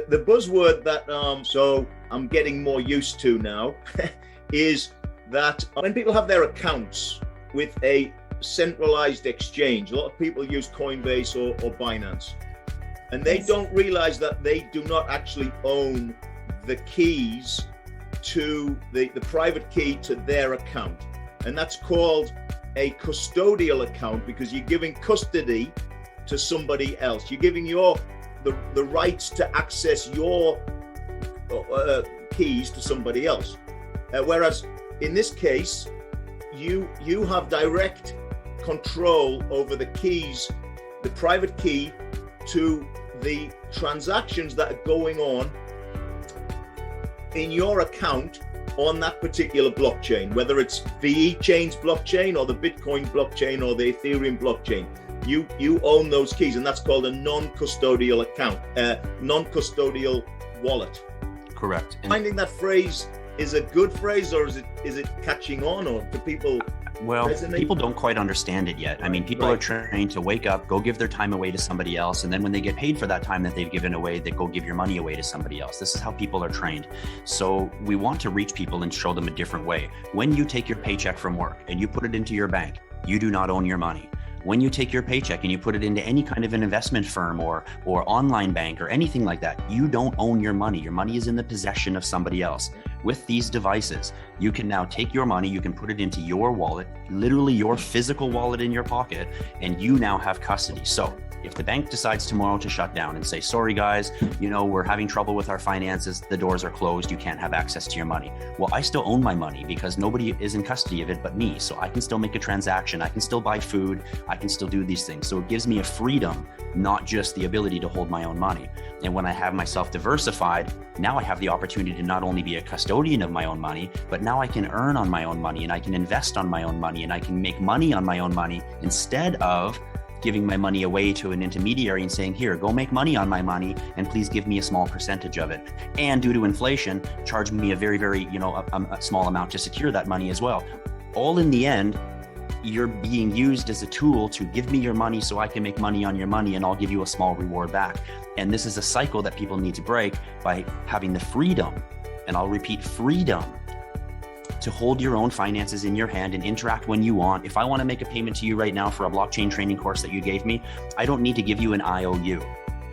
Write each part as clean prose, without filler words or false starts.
The buzzword that so I'm getting more used to now is that when people have their accounts with a centralized exchange, a lot of people use Coinbase or Binance, and they don't realize that they do not actually own the keys to the private key to their account. And that's called a custodial account, because you're giving custody to somebody else. You're giving the rights to access your keys to somebody else. Whereas in this case, you have direct control over the keys, the private key to the transactions that are going on in your account on that particular blockchain, whether it's VE Chain's blockchain or the Bitcoin blockchain or the Ethereum blockchain. You own those keys, and that's called a non-custodial account, non-custodial wallet. Correct. Finding that phrase is a good phrase, or is it catching on, or do people resonate? People don't quite understand it yet. I mean, people are trained to wake up, go give their time away to somebody else, and then when they get paid for that time that they've given away, they go give your money away to somebody else. This is how people are trained. So we want to reach people and show them a different way. When you take your paycheck from work and you put it into your bank, you do not own your money. When you take your paycheck and you put it into any kind of an investment firm or online bank or anything like that, you don't own your money. Your money is in the possession of somebody else. With these devices, you can now take your money, you can put it into your wallet, literally your physical wallet in your pocket, and you now have custody. So if the bank decides tomorrow to shut down and say, sorry guys, we're having trouble with our finances, the doors are closed, you can't have access to your money. Well, I still own my money because nobody is in custody of it but me. So I can still make a transaction, I can still buy food, I can still do these things. So it gives me a freedom, not just the ability to hold my own money. And when I have myself diversified, now I have the opportunity to not only be a custodian of my own money, but now I can earn on my own money, and I can invest on my own money, and I can make money on my own money instead of giving my money away to an intermediary and saying, here, go make money on my money, and please give me a small percentage of it. And due to inflation, charge me a very, very, a small amount to secure that money as well. All in the end, you're being used as a tool to give me your money so I can make money on your money, and I'll give you a small reward back. And this is a cycle that people need to break by having the freedom, and I'll repeat, freedom, to hold your own finances in your hand and interact when you want. If I want to make a payment to you right now for a blockchain training course that you gave me, I don't need to give you an IOU.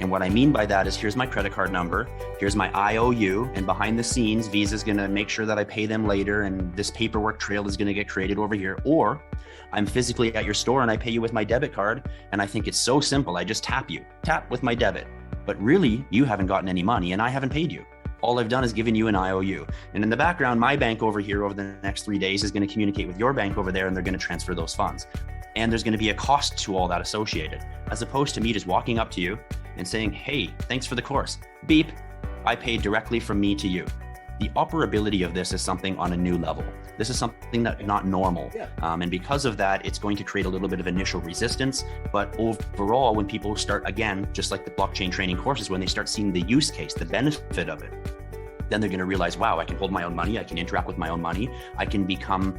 And what I mean by that is, here's my credit card number, here's my IOU, and behind the scenes, Visa's going to make sure that I pay them later, and this paperwork trail is going to get created over here. Or I'm physically at your store and I pay you with my debit card, and I think it's so simple. I just tap with my debit. But really, you haven't gotten any money and I haven't paid you. All I've done is given you an IOU. And in the background, my bank over here over the next 3 days is going to communicate with your bank over there, and they're going to transfer those funds. And there's going to be a cost to all that associated, as opposed to me just walking up to you and saying, hey, thanks for the course. Beep, I paid directly from me to you. The operability of this is something on a new level. This is something that's not normal. And because of that, it's going to create a little bit of initial resistance. But overall, when people start, again, just like the blockchain training courses, when they start seeing the use case, the benefit of it, then they're going to realize, wow, I can hold my own money. I can interact with my own money. I can become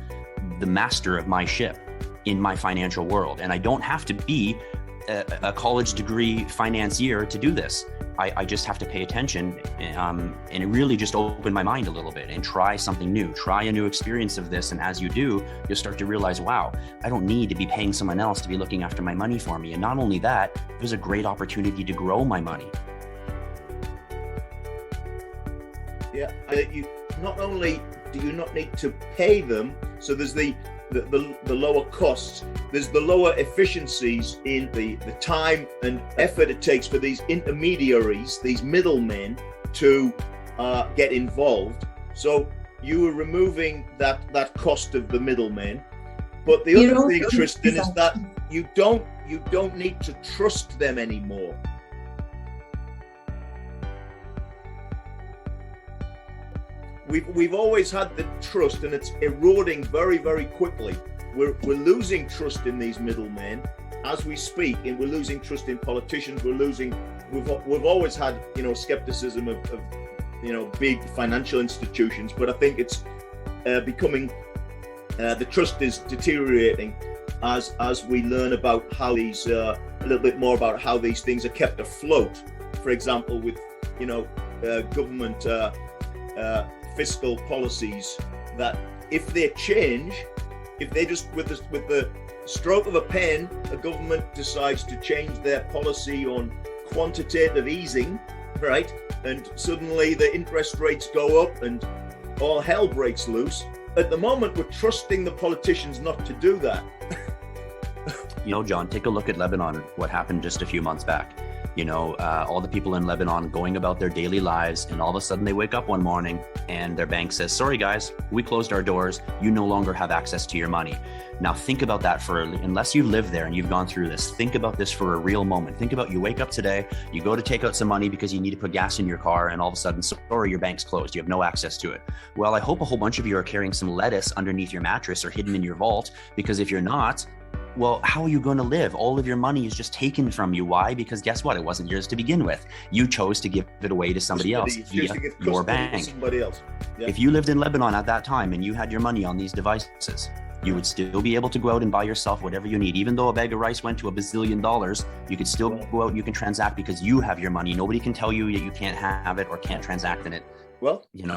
the master of my ship in my financial world. And I don't have to be a college degree financier to do this. I just have to pay attention and really just open my mind a little bit and try something new, try a new experience of this. And as you do, you'll start to realize, wow, I don't need to be paying someone else to be looking after my money for me. And not only that, there's a great opportunity to grow my money. Yeah, you not only do you not need to pay them, so there's the lower costs, there's the lower efficiencies in the time and effort it takes for these intermediaries, these middlemen, to get involved. So you are removing that cost of the middlemen. But the other thing, Tristan, is that you don't need to trust them anymore. We've always had the trust, and it's eroding very, very quickly. We're losing trust in these middlemen as we speak, and we're losing trust in politicians. We've always had skepticism of big financial institutions, but I think it's becoming the trust is deteriorating as we learn about how these a little bit more about how these things are kept afloat. For example, with government fiscal policies that if they change, if they just with the stroke of a pen, a government decides to change their policy on quantitative easing, right, and suddenly the interest rates go up and all hell breaks loose. At the moment, we're trusting the politicians not to do that. John, take a look at Lebanon, what happened just a few months back. All the people in Lebanon going about their daily lives, and all of a sudden they wake up one morning and their bank says, sorry guys, we closed our doors. You no longer have access to your money. Now think about that unless you live there and you've gone through this, think about this for a real moment. Think about you wake up today, you go to take out some money because you need to put gas in your car, and all of a sudden, sorry, your bank's closed. You have no access to it. Well, I hope a whole bunch of you are carrying some lettuce underneath your mattress or hidden in your vault, because if you're not, well, how are you going to live? All of your money is just taken from you. Why? Because guess what? It wasn't yours to begin with. You chose to give it away to somebody else via your bank. Somebody else. Yeah. If you lived in Lebanon at that time and you had your money on these devices, you would still be able to go out and buy yourself whatever you need. Even though a bag of rice went to $1 billion, you could still go out and you can transact because you have your money. Nobody can tell you that you can't have it or can't transact in it. Well,